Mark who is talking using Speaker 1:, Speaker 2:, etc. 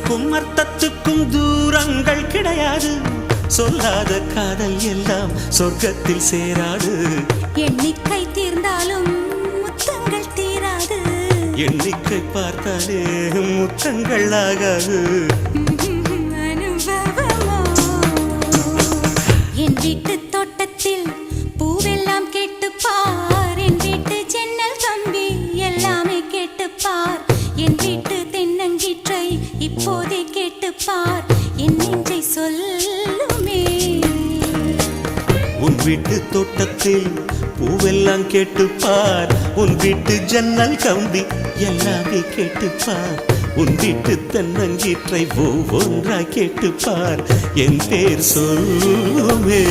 Speaker 1: சொல்லுக்கும் அர்த்தத்துக்கும் தூரங்கள் கிடையாது. சொல்லாத காதல் எல்லாம் சொர்க்கத்தில் சேராது.
Speaker 2: எண்ணிக்கை தீர்ந்தாலும் முத்தங்கள் தீராது.
Speaker 1: எண்ணிக்கை பார்த்தாலே முத்தங்கள் ஆகாது.
Speaker 2: என் வீட்டு தோட்டத்தில் பூவெல்லாம் கேட்டுப்பார். என் வீட்டு ஜன்னல் கம்பி எல்லாமே கேட்டுப்பார். என் வீட்டு தென்னங்கீற்றை இப்போதே கேட்டுப்பார். என் நெஞ்சை சொல்லுமே.
Speaker 1: உன் வீட்டு தோட்டத்தில் பூவெல்லாம் கேட்டுப்பார். உன் வீட்டு ஜன்னல் கம்பி எல்லாமே கேட்டுப்பார். உன் வீட்டு தென்னங்கீற்றை ஒவ்வொன்றா கேட்டுப்பார். என் பேர் சொல்லுமே.